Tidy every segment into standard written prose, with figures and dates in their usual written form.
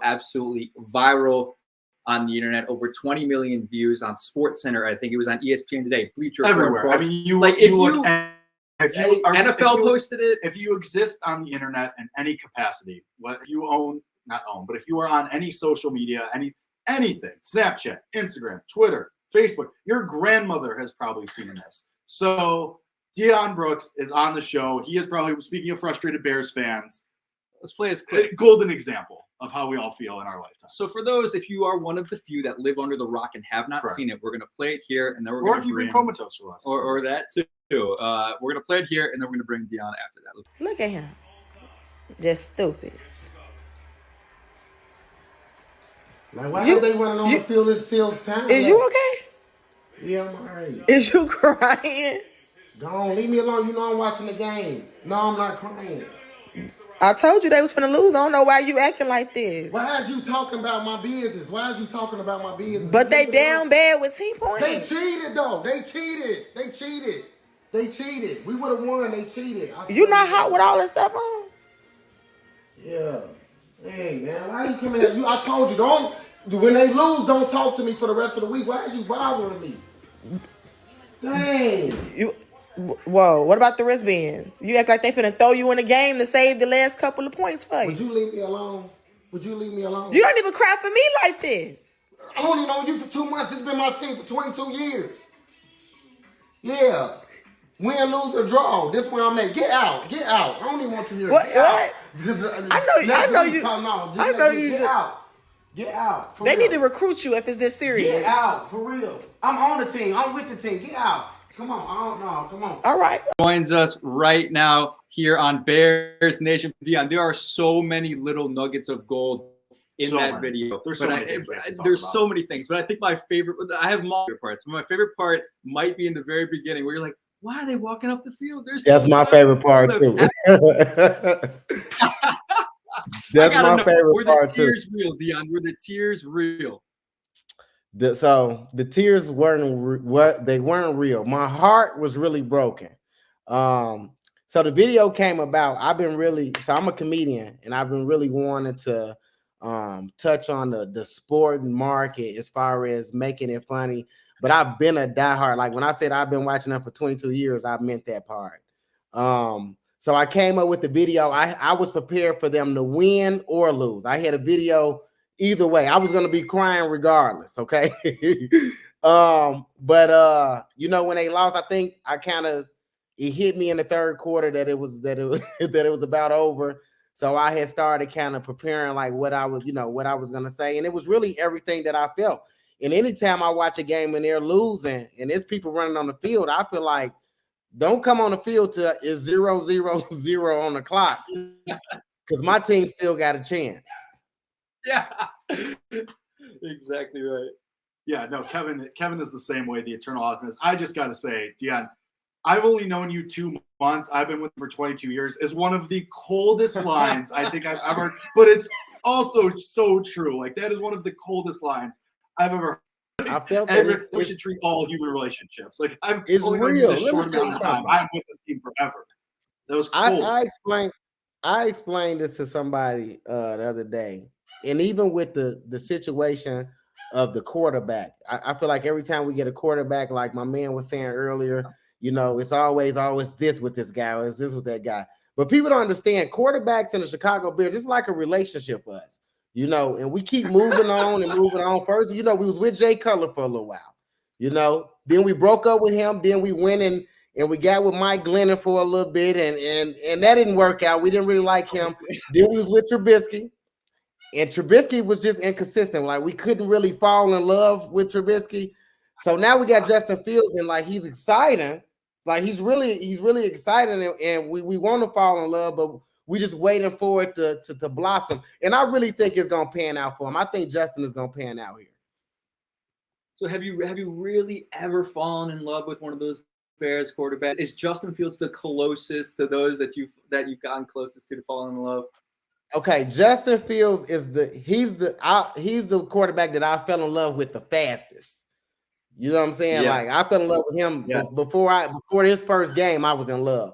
absolutely viral on the internet. Over 20 million views on SportsCenter. I think it was on ESPN Today, Bleacher everywhere. Report. I mean, you like look, if you NFL posted it. If you exist on the internet in any capacity, what you own, not own, but if you are on any social media, anything, Snapchat, Instagram, Twitter, Facebook, your grandmother has probably seen this. So Dyon Brooks is on the show. He is probably, speaking of frustrated Bears fans, let's play his clip. A golden example of how we all feel in our lifetime. So for those, if you are one of the few that live under the rock and have not seen it, we're going to play it here, and then we're going to bring... Or if you've been comatose for us. Or that too. We're going to play it here, and then we're going to bring Dyon after that. Look at him. Just stupid. Like, why are they running on the field this till time? Is you okay? Yeah, I'm all right. Is you crying? Don't leave me alone. You know I'm watching the game. No, I'm not crying. I told you they was finna lose. I don't know why you acting like this. Why is you talking about my business? Why is you talking about my business? But they down bad with 10 points. They cheated, though. They cheated. We would have won. They cheated. You not hot with all that stuff on? Yeah. Hey, man. Why you coming at you? I told you, don't. When they lose, don't talk to me for the rest of the week. Why is you bothering me? Dang. Whoa, what about the wristbands? You act like they finna throw you in the game to save the last couple of points for you. Would you leave me alone? You don't even cry for me like this. I only known you for 2 months. This has been my team for 22 years. Yeah. Win, lose, or draw. This one I'm at. Get out. I don't even want you here. What? I know you. Get out. They need to recruit you if it's this serious. Get out, for real. I'm on the team. I'm with the team. Get out. Come on. I don't know. Come on. All right. Joins us right now here on Bears Nation. Dyon, there are so many little nuggets of gold in that video. There's so many things. But I think my favorite, I have multiple parts, but my favorite part might be in the very beginning where you're like, why are they walking off the field? That's my favorite part too. That's my favorite part too. Were the tears real, Dyon? Were the tears real? So the tears weren't real. My heart was really broken. So the video came about. I'm a comedian, and I've been really wanting to touch on the sport market as far as making it funny. But I've been a diehard. Like when I said I've been watching them for 22 years, I meant that part. So I came up with the video. I was prepared for them to win or lose. I had a video either way. I was gonna be crying regardless. Okay. But when they lost, I think it hit me in the third quarter that it was about over. So I had started kind of preparing like what I was gonna say, and it was really everything that I felt. And anytime I watch a game and they're losing and there's people running on the field, I feel like don't come on the field till it's 0-0-0 on the clock, because my team still got a chance. Yeah, exactly right. Yeah, no, Kevin is the same way, the eternal optimist. I just got to say, Dyon, I've only known you 2 months. I've been with you for 22 years. Is one of the coldest lines I think I've ever, but it's also so true. Like that is one of the coldest lines I've ever. I felt we should treat all human relationships like I've it's only real. This short amount of time. I'm with this team forever. That was cool. I explained this to somebody the other day, and even with the situation of the quarterback, I feel like every time we get a quarterback, like my man was saying earlier, it's always this with this guy, or it's this with that guy. But people don't understand quarterbacks in the Chicago Bears. It's like a relationship for us. And we keep moving on and moving on. First, we was with Jay Cutler for a little while, then we broke up with him. Then we went and we got with Mike Glennon for a little bit, and that didn't work out. We didn't really like him. Then we was with Trubisky, and Trubisky was just inconsistent. Like we couldn't really fall in love with Trubisky. So now we got Justin Fields, and like he's exciting. Like he's really exciting, and we want to fall in love, but we just waiting for it to blossom. And I really think it's gonna pan out for him. I think Justin is gonna pan out here. So have you really ever fallen in love with one of those Bears quarterbacks? Is Justin Fields the closest to those that you've gotten closest to falling in love? Okay, Justin Fields he's the quarterback that I fell in love with the fastest. You know what I'm saying? Yes. Like I fell in love with him before his first game. I was in love.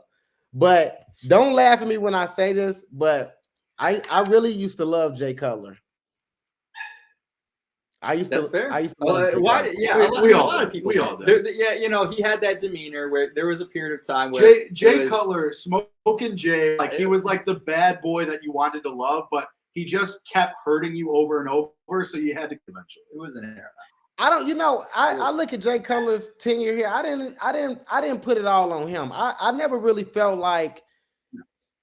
But don't laugh at me when I say this, but I really used to love Jay Cutler. I used That's to. fair. I used to. Why? Yeah, a lot of people. We all did. Yeah, he had that demeanor where there was a period of time where Jay Cutler, Smoking Jay, like he was like the bad boy that you wanted to love, but he just kept hurting you over and over, so you had to eventually. It was an error. I don't, I look at Jay Cutler's tenure here. I didn't put it all on him. I never really felt like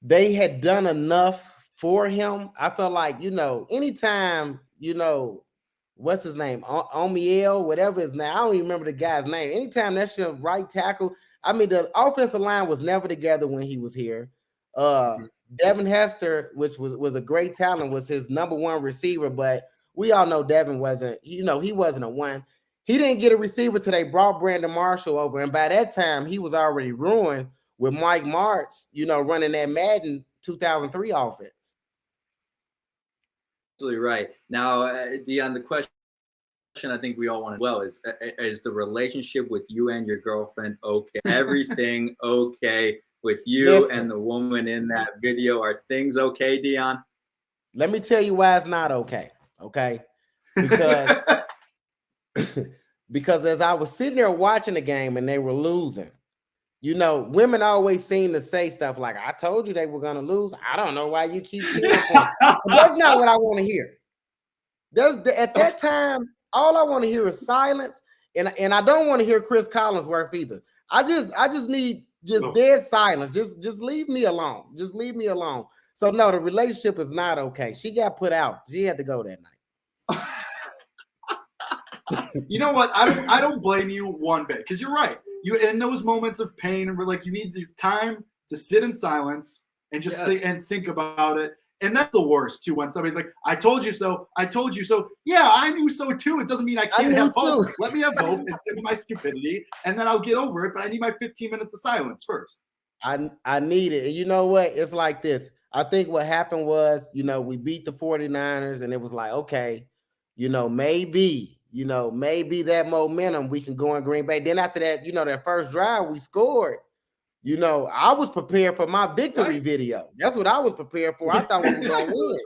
they had done enough for him. I felt like, anytime, what's his name? Omiel, whatever his name. I don't even remember the guy's name. Anytime that's your right tackle. I mean, the offensive line was never together when he was here. Devin Hester, which was a great talent, was his number one receiver, but we all know Devin wasn't, he wasn't a one. He didn't get a receiver till they brought Brandon Marshall over. And by that time, he was already ruined with Mike Martz, running that Madden 2003 offense. Absolutely right. Now, Dyon, the question I think we all want to know is the relationship with you and your girlfriend okay? Everything okay with you and the woman in that video? Are things okay, Dyon? Let me tell you why it's not okay. Okay, because as I was sitting there watching the game and they were losing, women always seem to say stuff like, "I told you they were gonna lose. I don't know why you keep cheering for them." That's not what I want to hear. At that time, all I want to hear is silence, and I don't want to hear Chris Collinsworth either. I just need dead silence. Just leave me alone. Just leave me alone. So no, the relationship is not okay. She got put out. She had to go that night. You know what? I don't blame you one bit, because you're right. You in those moments of pain, and we're like, you need the time to sit in silence and just think about it. And that's the worst too, when somebody's like, "I told you so. I told you so." Yeah, I knew so too. It doesn't mean I can't have hope. Let me have hope and sit with my stupidity, and then I'll get over it. But I need my 15 minutes of silence first. I need it. And you know what? It's like this. I think what happened was, we beat the 49ers, and it was like, okay, maybe that momentum we can go in Green Bay. Then after that, that first drive we scored. I was prepared for my victory video. That's what I was prepared for. I thought we were going to win.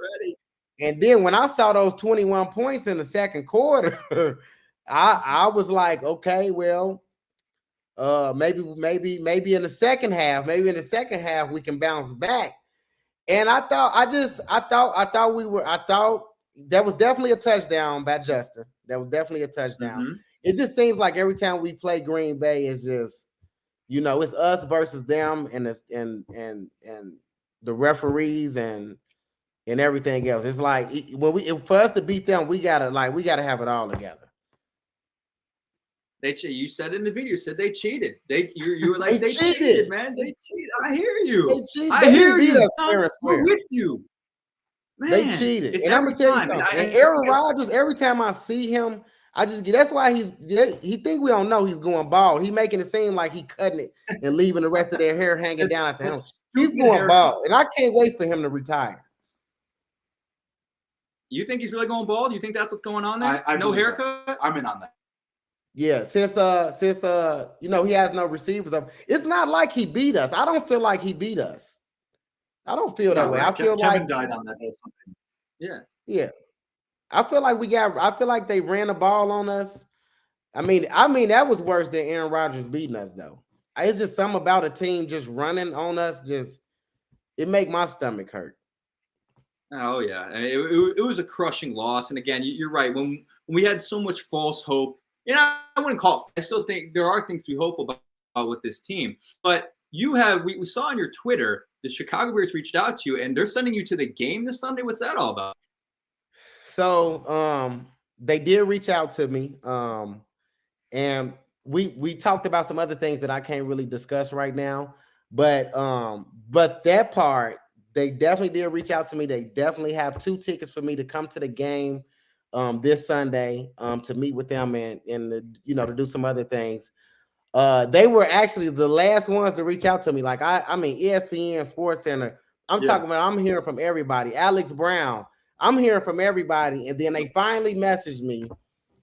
And then when I saw those 21 points in the second quarter, I was like, okay, well, maybe in the second half, we can bounce back. And I thought that was definitely a touchdown by Justin. That was definitely a touchdown. Mm-hmm. It just seems like every time we play Green Bay, it's just, it's us versus them, and the referees and everything else. It's like for us to beat them, we gotta have it all together. You said in the video, you said they cheated. You were like, they cheated, man. They cheated. I hear you. I hear you. We're with you. Man, they cheated. And I'm gonna tell you something. And Aaron Rodgers, every time I see him, that's why he think we don't know he's going bald. He making it seem like he cutting it and leaving the rest of their hair hanging down at the helmet. He's going bald, and I can't wait for him to retire. You think he's really going bald? You think that's what's going on there? No haircut? I'm in on that. Yeah, since he has no receivers up. It's not like he beat us. I don't feel like he beat us. I don't feel that way. I feel Kevin died on that or something. Yeah. I feel like they ran the ball on us. I mean that was worse than Aaron Rodgers beating us though. It's just something about a team just running on us. It make my stomach hurt. Oh yeah, it was a crushing loss. And again, you're right. When we had so much false hope. I wouldn't call it. I still think there are things to be hopeful about with this team. But we saw on your Twitter, the Chicago Bears reached out to you, and they're sending you to the game this Sunday. What's that all about? So they did reach out to me, and we talked about some other things that I can't really discuss right now. But that part, they definitely did reach out to me. They definitely have 2 tickets for me to come to the game this Sunday to meet with them and to do some other things. They were actually the last ones to reach out to me. Like I mean ESPN Sports Center. Talking about, I'm hearing from everybody. Alex Brown, I'm hearing from everybody. And then they finally messaged me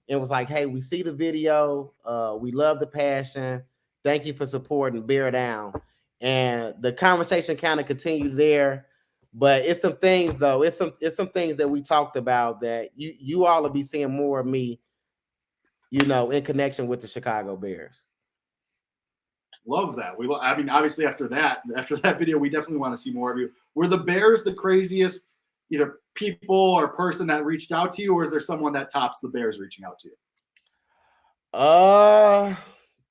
and was like, "Hey, we see the video. We love the passion. Thank you for supporting. Bear down." And the conversation kind of continued there. But it's some things though. It's some things that we talked about that you all will be seeing more of me, in connection with the Chicago Bears. Love that. I mean, obviously after that video, we definitely want to see more of you. Were the Bears the craziest either people or person that reached out to you, or is there someone that tops the Bears reaching out to you?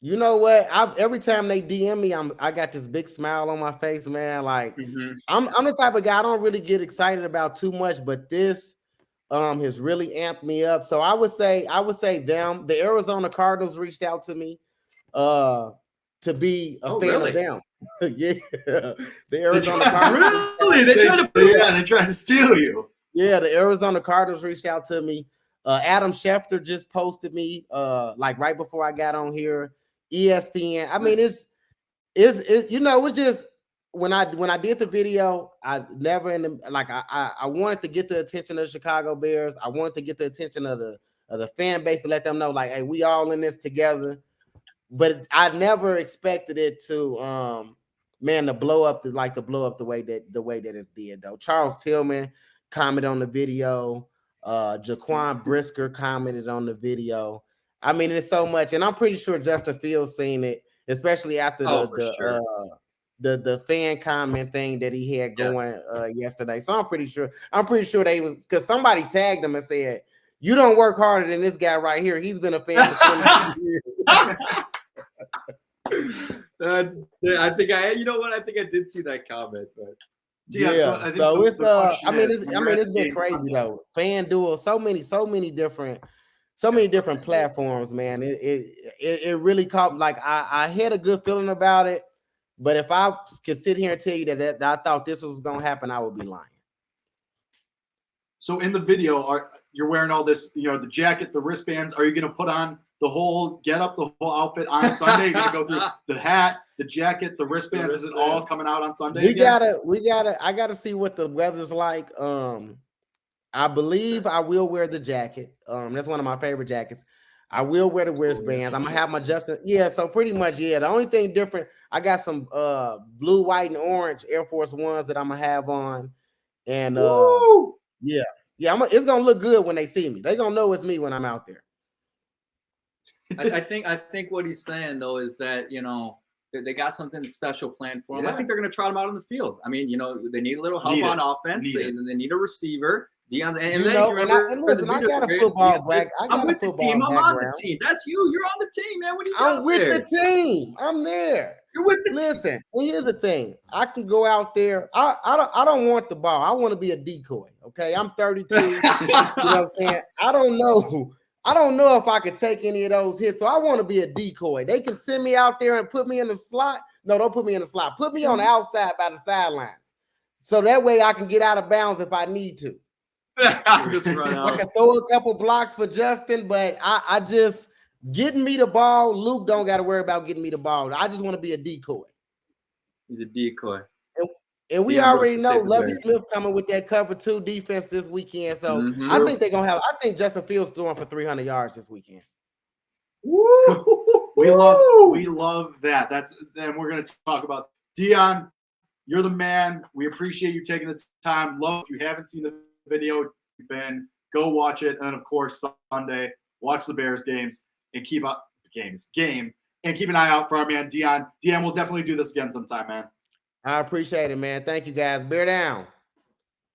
You know what? Every time they DM me, I got this big smile on my face, man. Like I'm the type of guy, I don't really get excited about too much, but this has really amped me up. So I would say them. The Arizona Cardinals reached out to me to be a fan of them. Yeah. The Arizona Cardinals. Really? They tried to steal you. Yeah, the Arizona Cardinals reached out to me. Adam Schefter just posted me like right before I got on here. ESPN. I mean, it's just when I did the video, I never I wanted to get the attention of the Chicago Bears. I wanted to get the attention of the fan base to let them know, like, hey, we all in this together. But I never expected it to to blow up the way that it's did though. Charles Tillman commented on the video. Jaquan Brisker commented on the video. I mean, it's so much, and I'm pretty sure Justin Fields seen it, especially after the fan comment thing that he had going yesterday. So I'm pretty sure they was, because somebody tagged him and said, "You don't work harder than this guy right here. He's been a fan for 22 years." I think I did see that comment, but so it's it's been crazy though. FanDuel, so many different platforms, man. It really caught, like, I had a good feeling about it, but if I could sit here and tell you that I thought this was gonna happen, I would be lying. So in the video, you're wearing all this, the jacket, the wristbands. Are you gonna put on the whole getup, the whole outfit on Sunday? You're gonna go through the hat, the jacket, the wristbands. Is it all coming out on Sunday? I gotta see what the weather's like. I believe I will wear the jacket. That's one of my favorite jackets. I will wear the wristbands. I'm gonna have my Justin. Yeah, so pretty much, yeah. The only thing different, I got some blue, white, and orange Air Force Ones that I'm gonna have on, and it's gonna look good when they see me. They're gonna know it's me when I'm out there. I think what he's saying though is that they got something special planned for him. I think they're gonna try him out on the field. I mean, they need a little help on offense, and they need a receiver. Dyon, listen, I got a football background. I'm with the team. I'm on the team. That's you. You're on the team, man. What are you talking about? I'm with the team. I'm there. You're with the team. Listen, and here's the thing. I can go out there. I don't want the ball. I want to be a decoy. Okay, I'm 32. You know what I'm saying? I don't know if I could take any of those hits. So I want to be a decoy. They can send me out there and put me in the slot. No, don't put me in the slot. Put me on the outside by the sidelines. So that way I can get out of bounds if I need to. Just run out. I can throw a couple blocks for Justin, but I just getting me the ball. Luke don't got to worry about getting me the ball. I just want to be a decoy. He's a decoy. And we already know Lovie Smith coming with that cover 2 defense this weekend. So I think they're gonna have. I think Justin Fields throwing for 300 yards this weekend. Woo! We love that. And we're gonna talk about Dyon. You're the man. We appreciate you taking the time. Love. If you haven't seen the video, go watch it. And of course, Sunday, watch the Bears games and keep an eye out for our man Dyon. Dyon, we'll definitely do this again sometime, man. I appreciate it, man. Thank you, guys. Bear down.